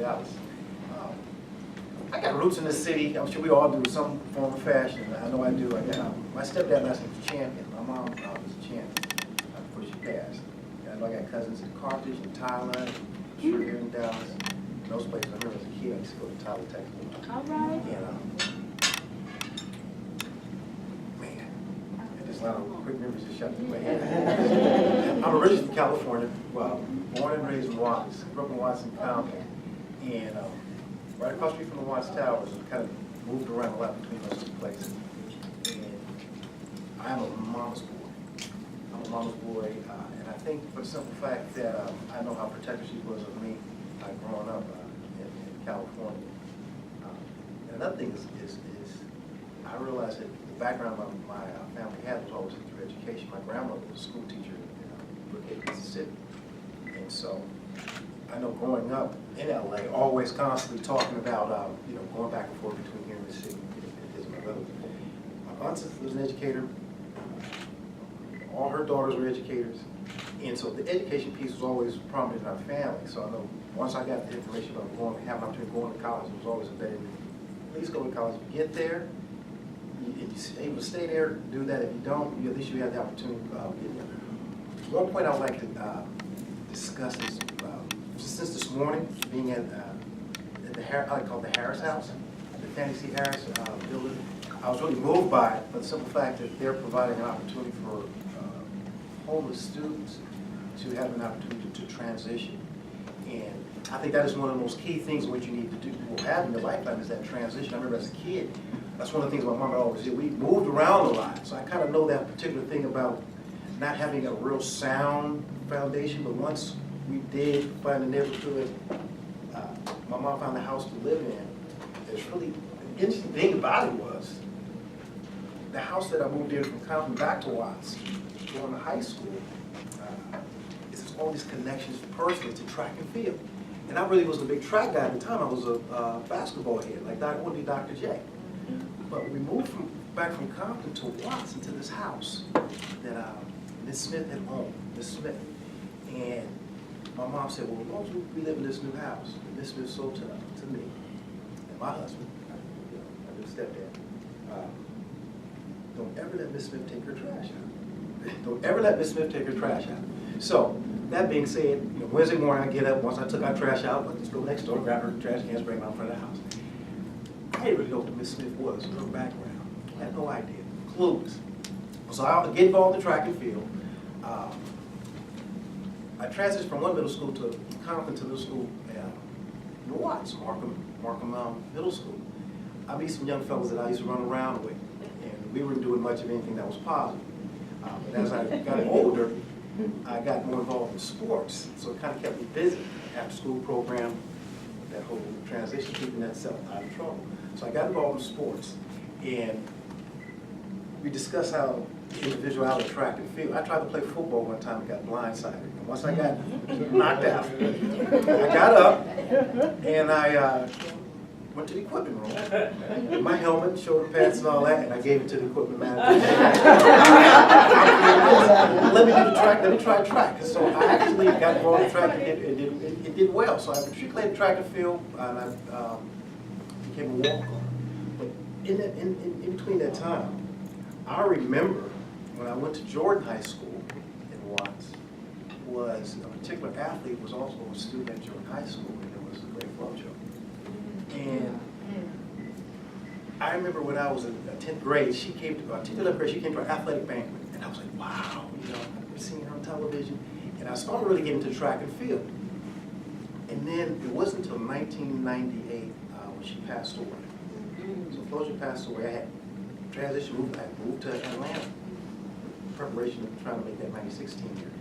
Dallas. I got roots in the city. I'm sure we all do some form of fashion. I know I do. My stepdad last name was Champion. My mom was a champion before she passed. I know I got cousins in Carthage and Thailand, sure here in Dallas. Those places. I remember as a kid, I used to go to Tyler, Texas. All right. And just a lot of quick memories just shot through my head. I'm originally from California. Well, born and raised in Watts. Grew up in Watson County. And right across the street from the Watts Towers, and kind of moved around a lot between those two places. And I'm a mama's boy. I'm a mama's boy, and I think for the simple fact that I know how protective she was of me growing up in California. And another thing is I realized that the background my family had was always through education. My grandmother was a school teacher in Brookhaven, Mississippi. And so I know growing up in LA, always constantly talking about, going back and forth between here and the city. Is my brother. My aunt was an educator. All her daughters were educators. And so the education piece was always prominent in our family. So I know once I got the information about having an opportunity to go into college, it was always embedded in me. At least go to college. If you get there, if you're able to stay there, do that. If you don't, at least you have the opportunity of getting there. One point I would like to discuss is, since this morning, being at I call it the Harris House, the Fannie C. Harris building, I was really moved by it, but the simple fact that they're providing an opportunity for homeless students to have an opportunity to transition. And I think that is one of the most key things what you need to do, or have in your lifetime, is that transition. I remember as a kid, that's one of the things my mom always did. We moved around a lot, so I kind of know that particular thing about not having a real sound foundation, but once we did find a neighborhood, my mom found a house to live in. There's really, the interesting thing about it was, the house that I moved in from Compton back to Watts, going to high school, is all these connections personally to track and field. And I really wasn't a big track guy at the time. I was a basketball head, like that would be Dr. J. But we moved back from Compton to Watts into this house that Miss Smith had owned, Miss Smith. And my mom said, well, as long as we live in this new house, and Miss Smith sold to me and my husband, my new stepdad, don't ever let Miss Smith take her trash out. Don't ever let Miss Smith take her trash out. So, that being said, Wednesday morning I get up, once I took our trash out, let's go next door, grab her trash cans, bring them out in front of the house. I didn't really know who Miss Smith was, her background. I had no idea, clueless. So I get involved in track and field. I transitioned from one middle school to Compton to middle school in Watts, Markham Middle School. I meet some young fellows that I used to run around with, and we weren't doing much of anything that was positive. But as I got older, I got more involved in sports, so it kind of kept me busy. After school program, that whole transition, keeping that self out of trouble. So I got involved in sports, and we discussed how individuality track and field. I tried to play football one time and got blindsided. And once I got knocked out, I got up and I went to the equipment room. My helmet, shoulder pads, and all that, and I gave it to the equipment manager. Let me do the track. Let me try track. So I actually got involved in track and it did well. So I matriculated track and field, and I became a walk-on. But in between that time, I remember when I went to Jordan High School in Watts, was a particular athlete was also a student at Jordan High School, and it was a great flojo. And I remember when I was in 10th grade, she came to 10th, 11th grade, she came to our athletic banquet, and I was like, wow, I've never seen her on television. And I started really getting into track and field. And then it wasn't until 1998 when she passed away. So Floja passed away. I had transitioned, I moved to Atlanta in preparation of trying to make that 96 team here.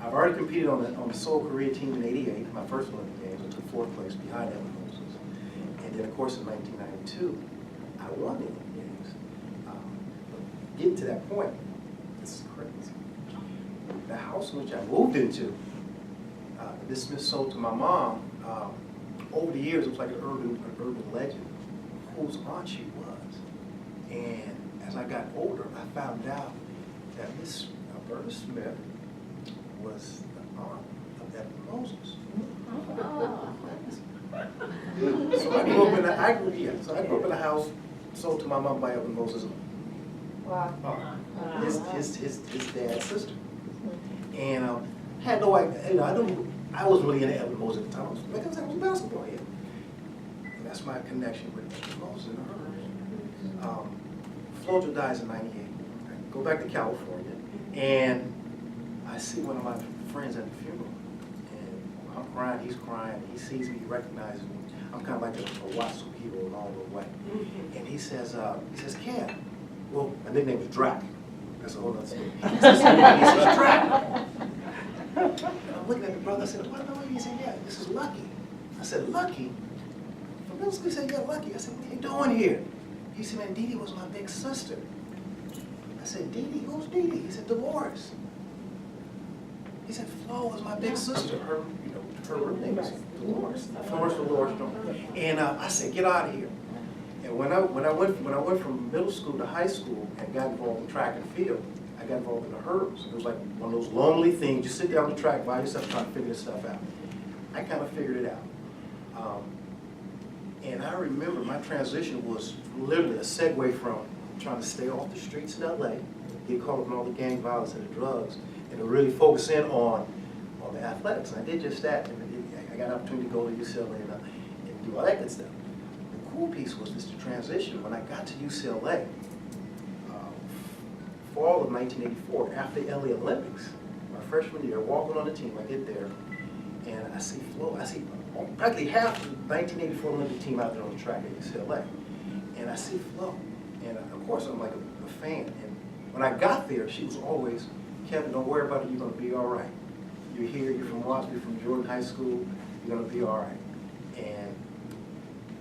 I've already competed on the Seoul Korea team in '88, my first Olympic Games. I took 4th place behind Evan Moses. And then, of course, in 1992, I won the Olympic Games. Getting to that point, this is crazy. The house in which I moved into, Miss Smith sold to my mom. Over the years, it was like an urban legend whose aunt she was. And as I got older, I found out that Miss Alberta Smith was the aunt of Evan Moses. So I grew up in a house sold to my mom by Elvin Moses. Wow. His dad's sister. And had no idea, I wasn't really into Elvin Moses at the time. I was a basketball head. And that's my connection with Elvin Moses and her. Flojo dies in '98. I go back to California, and I see one of my friends at the funeral. And I'm crying, he's crying, he sees me, he recognizes me. I'm kind of like a Watsu hero along the way. And he says, Cam, well, my nickname was Drac. That's a whole other story. He says, Drac. And I'm looking at the brother, I said, what the hell? He said, yeah, this is Lucky. I said, Lucky? From middle school, he said, yeah, Lucky. I said, what are you doing here? He said, man, Dee Dee was my big sister. I said, Dee Dee? Who's Dee Dee? He said, Dolores. He said, Flo was my big sister. Her name was Dolores. Dolores. And I said, get out of here. And when I went from middle school to high school and got involved in track and field, I got involved in the hurdles. It was like one of those lonely things. You sit down on the track by yourself trying to figure this stuff out. I kind of figured it out. And I remember my transition was literally a segue from trying to stay off the streets in LA, get caught up in all the gang violence and the drugs, and to really focus in on the athletics. And I did just that. And I got an opportunity to go to UCLA and do all that good stuff. The cool piece was just the transition. When I got to UCLA, fall of 1984, after the LA Olympics, my freshman year, walking on the team, I get there, and I see Flo. I see practically half the 1984 Olympic team out there on the track at UCLA. And I see Flo. And of course, I'm like a fan. And when I got there, she was always, Kevin, don't worry about it, you're going to be all right. You're here, you're from Watts, you're from Jordan High School, you're going to be all right. And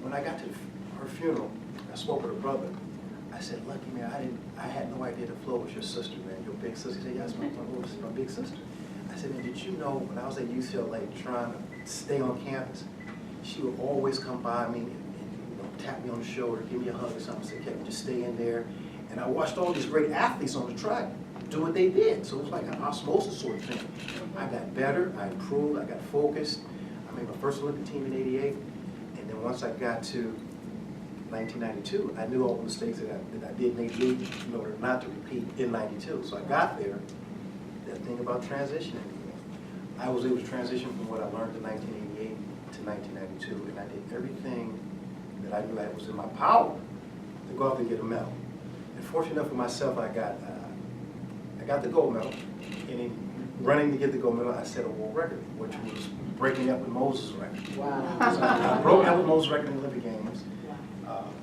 when I got to her funeral, I spoke with her brother. I said, Lucky, man, I had no idea that Flo was your sister, man, your big sister. He said, yeah, that's my big sister. I said, man, did you know when I was at UCLA trying to stay on campus, she would always come by me and tap me on the shoulder, give me a hug or something, say, Kevin, just stay in there. And I watched all these great athletes on the track do what they did. So it was like an osmosis sort of thing. I got better, I improved, I got focused. I made my first Olympic team in '88. And then once I got to 1992, I knew all the mistakes that I did make in order not to repeat in '92. So I got there. That thing about transitioning. I was able to transition from what I learned in 1988 to 1992, and I did everything that I knew was in my power to go out and get a medal. And fortunate enough for myself, I got the gold medal. And in running to get the gold medal, I set a world record, which was breaking up with Moses' record. Wow. So I broke out with Moses' record in the Olympic Games,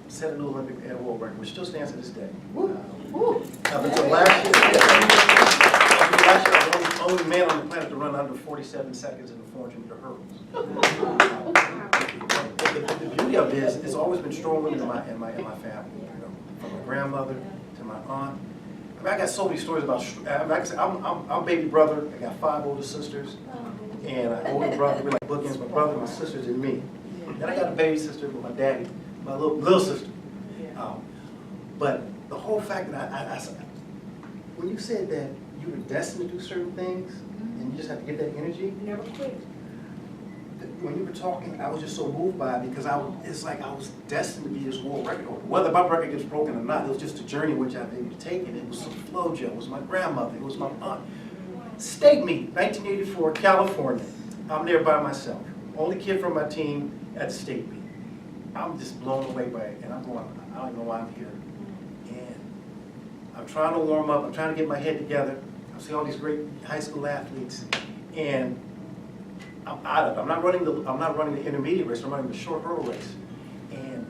set a new Olympic and world record, which still stands to this day. Up until last year, I was the only man on the planet to run under 47 seconds in the 400-meter hurdles. The beauty of it is, it's always been strong women in my family. You know, from my grandmother to my aunt. I mean, I got so many stories about. I'm baby brother. I got 5 older sisters, and an older brother. We're like bookends. My brother, my sisters, and me. Then I got a baby sister with my daddy, my little sister. But the whole fact that when you said that you were destined to do certain things, and you just have to get that energy. You never quit. When you were talking, I was just so moved by it because it's like I was destined to be this world record holder. Whether my record gets broken or not, it was just a journey which I've been able to take. And it was some Flojo, it was my grandmother, it was my aunt. State meet, 1984, California. I'm there by myself. Only kid from my team at the state meet. I'm just blown away by it, and I'm going, I don't know why I'm here. And I'm trying to warm up, I'm trying to get my head together. I see all these great high school athletes, and I'm out of it. I'm not running the intermediate race, I'm running the short hurdle race. And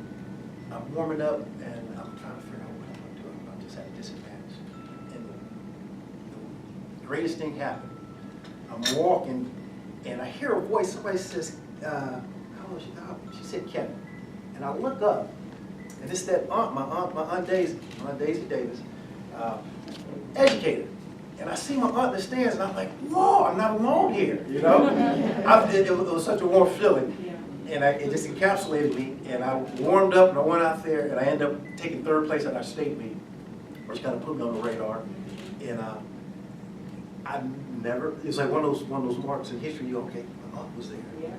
I'm warming up, and I'm trying to figure out what I'm going to do. I'm just at a disadvantage. And the greatest thing happened. I'm walking, and I hear a voice, somebody says, how old is she? She said, Kevin. And I look up, and it's that aunt, my aunt Daisy Davis, educator. And I see my aunt in the stands, and I'm like, whoa, I'm not alone here, you know? It was such a warm feeling, and it just encapsulated me, and I warmed up, and I went out there, and I ended up taking 3rd place at our state meet, which kind of put me on the radar. And it's like one of those marks in history, okay, my aunt was there. Yeah.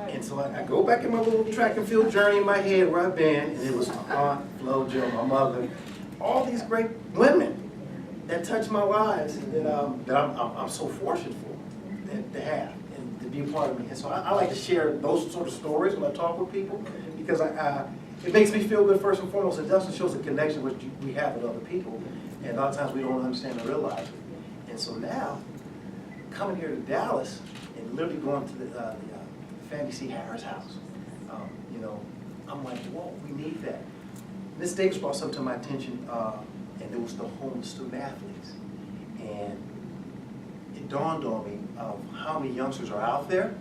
And so I go back in my little track and field journey in my head where I've been, and it was my aunt, Flo, Joe, my mother, all these great women that touched my lives that I'm so fortunate for to have and to be a part of me. And so I like to share those sort of stories when I talk with people because it makes me feel good first and foremost. It definitely shows a connection which we have with other people, and a lot of times we don't understand or realize it. And so now, coming here to Dallas and literally going to the Fannie C. Harris house, you know, I'm like, whoa, we need that. Miss Davis brought something to my attention, and it was the homeless student athletes. And it dawned on me of how many youngsters are out there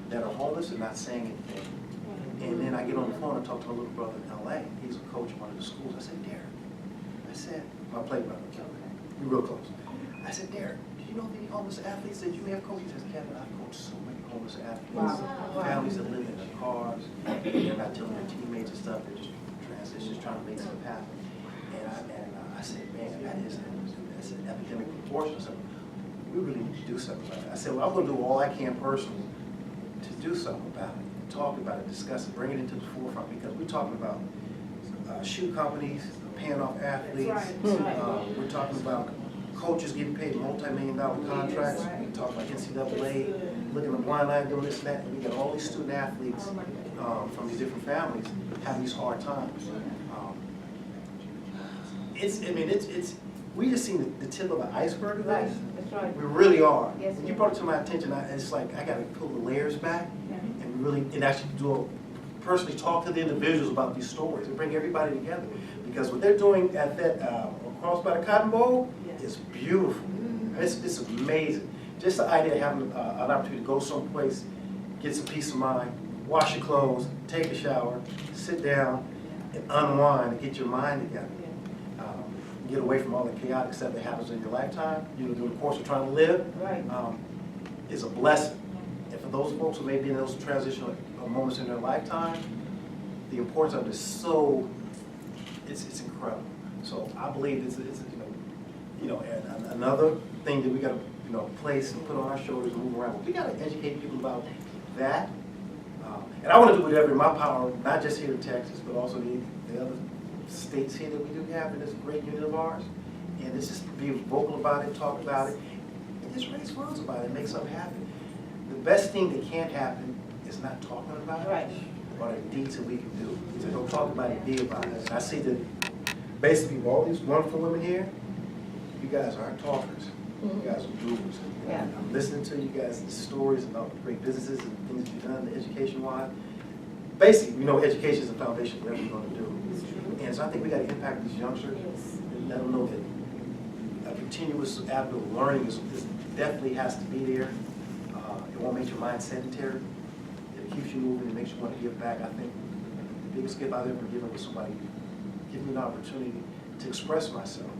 that are homeless and not saying anything. And then I get on the phone and talk to my little brother in LA. He's a coach at one of the schools. I said, Derek, I said, my play brother, we're real close. I said, Derek, do you know any homeless athletes that you have coached? He says, Kevin, I've coached so many homeless athletes. Wow. Families that live in their cars, they're not telling their teammates and stuff, they're just transitions, trying to make stuff happen. And I said, man, that's an epidemic proportion. So we really need to do something about it. I said, well, I'm going to do all I can personally to do something about it, talk about it, discuss it, bring it into the forefront, because we're talking about shoe companies paying off athletes. We're talking about coaches getting paid multi-million-dollar contracts. We talk about NCAA looking at the blind line, doing this and that. And we got all these student athletes from these different families having these hard times. We just seen the tip of the iceberg of this. That's right. We really are. Yes, when you brought it to my attention, it's like I got to pull the layers back and actually personally talk to the individuals about these stories and bring everybody together. Because what they're doing at that across by the Cotton Bowl is beautiful. It's amazing. Just the idea of having an opportunity to go someplace, get some peace of mind, wash your clothes, take a shower, sit down, and unwind and get your mind together. Get away from all the chaotic stuff that happens in your lifetime, during the course of trying to live, is a blessing. And for those folks who may be in those transitional moments in their lifetime, the importance of it is so, it's incredible. So I believe it's and another thing that we got to place and put on our shoulders and move around. We got to educate people about that. And I want to do whatever in my power, not just here in Texas, but also the other states here that we do have in this great unit of ours. And it's just be vocal about it, talk about it, and just raise funds about it, make something happen. The best thing that can't happen is not talking about it, or the deeds that we can do. So don't talk about it, be about it. And I see that basically all these wonderful women here, you guys aren't talkers. You guys are doers. I'm listening to you guys' stories about great businesses and things you've done education-wise. Basically, education is the foundation of whatever we're going to do. And so I think we got to impact these youngsters and let them know that a continuous avenue of learning is definitely has to be there. It won't make your mind sedentary. It keeps you moving. It makes you want to give back. I think the biggest gift I've ever given was somebody giving me an opportunity to express myself.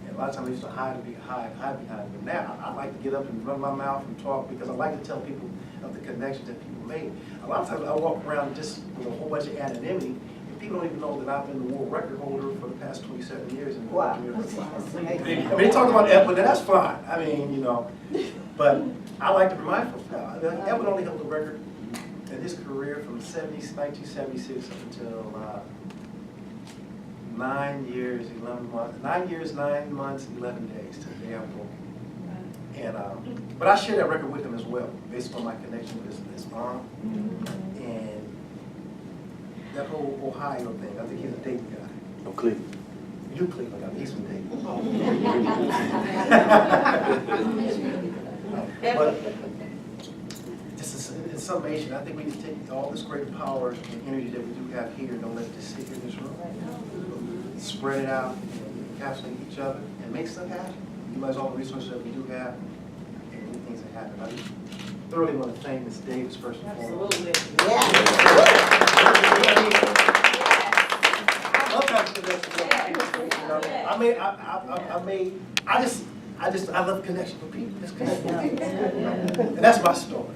And a lot of times I used to hide behind it. But now I like to get up and run my mouth and talk because I like to tell people of the connections that people made. A lot of times I walk around just with a whole bunch of anonymity. People don't even know that I've been the world record holder for the past 27 years in the community. They talk about Edwin, and that's fine. But I like to remind folks now, Edwin only held the record in his career from 1976 up until 9 years, 9 months, 11 days to the day I'm born. And but I share that record with him as well, based on my connection with his mom. And that whole Ohio thing, I think he's a Dayton guy. I'm Cleveland. You Cleveland guy, he's from Dayton. But just in summation, I think we need to take all this great power and energy that we do have here and don't let it just sit here in this room. Spread it out, encapsulate each other, and make stuff happen. Utilize all the resources that we do have and make things that happen. I thoroughly want to thank Ms. Davis first and foremost. Absolutely. I love connection with people. Just connect with people. And that's my story.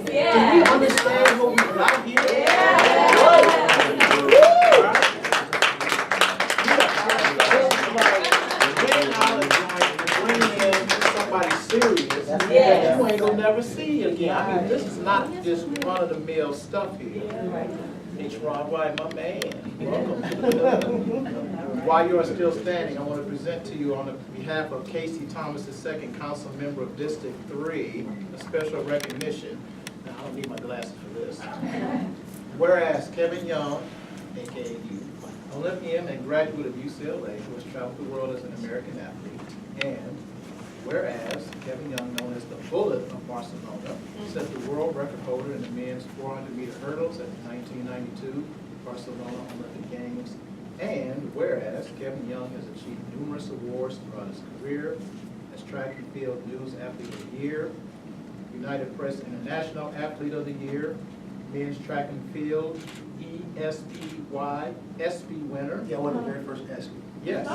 Yeah. Do we understand what we got here? Yeah. serious, Yes. you ain't gonna never see again. I mean, this is not just run-of-the-mill stuff here. H. Ron White, my man, welcome. While you are still standing, I want to present to you on behalf of Casey Thomas II, Council Member of District 3, a special recognition. Now, I don't need my glasses for this. Whereas Kevin Young, aka you, Olympian and graduate of UCLA, who has traveled the world as an American athlete, and whereas Kevin Young, known as the Bullet of Barcelona, set the world record holder in the men's 400-meter hurdles at the 1992 Barcelona Olympic Games, and whereas Kevin Young has achieved numerous awards throughout his career as Track and Field News Athlete of the Year, United Press International Athlete of the Year, Men's Track and Field ESPY ESPY winner. Yeah, I won the very first ESPY. Yes.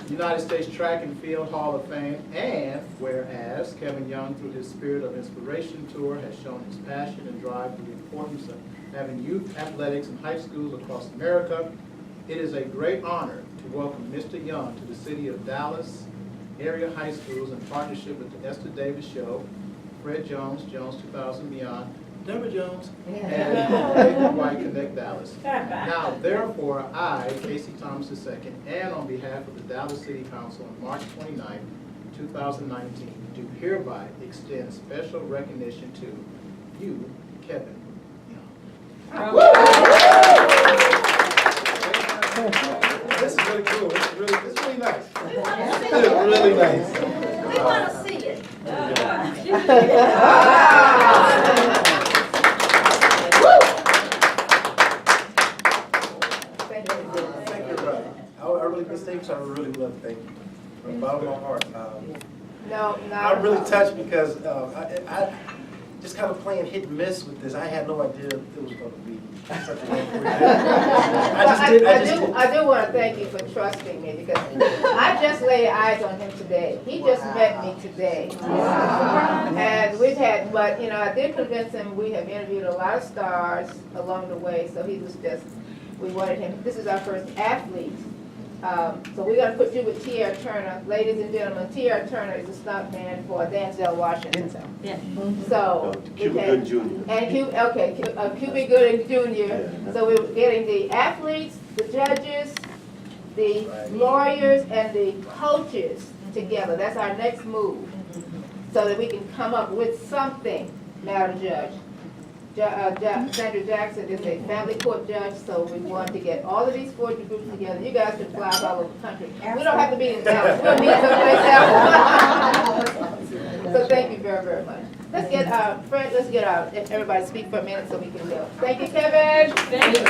United States Track and Field Hall of Fame, and whereas Kevin Young, through his Spirit of Inspiration tour, has shown his passion and drive for the importance of having youth athletics in high schools across America, it is a great honor to welcome Mr. Young to the city of Dallas area high schools in partnership with the Esther Davis Show, Fred Jones, Jones 2000 Beyond, Deborah Jones, and White Connect Dallas. Now, therefore, I, Casey Thomas II, and on behalf of the Dallas City Council on March 29, 2019, do hereby extend special recognition to you, Kevin Young. This is really cool. This is really nice. This is really nice. We want to see it. Thank you, brother. I really, Ms. Davis, I really love to thank you from the bottom of my heart. I'm really touched because I just kind of playing hit and miss with this. I had no idea it was going to be such a great career. I do want to thank you for trusting me because I just laid eyes on him today. He just met me today. And we've had, but I did convince him. We have interviewed a lot of stars along the way, so he was just, we wanted him. This is our first athlete. So we're going to put you with T.R. Turner. Ladies and gentlemen, T.R. Turner is a stunt man for Denzel Washington. Yeah. So Cuba Gooding Jr. And Cuba Gooding Jr. So we're getting the athletes, the judges, the lawyers, and the coaches together. That's our next move. So that we can come up with something, Madam Judge. Sandra Jackson is a family court judge, so we want to get all of these 40 groups together. You guys can fly all over the country. We don't have to be in Dallas. We'll meet someplace else. So thank you very, very much. Let's get Fred. Let's get everybody speak for a minute so we can go. Thank you, Kevin. Thank you.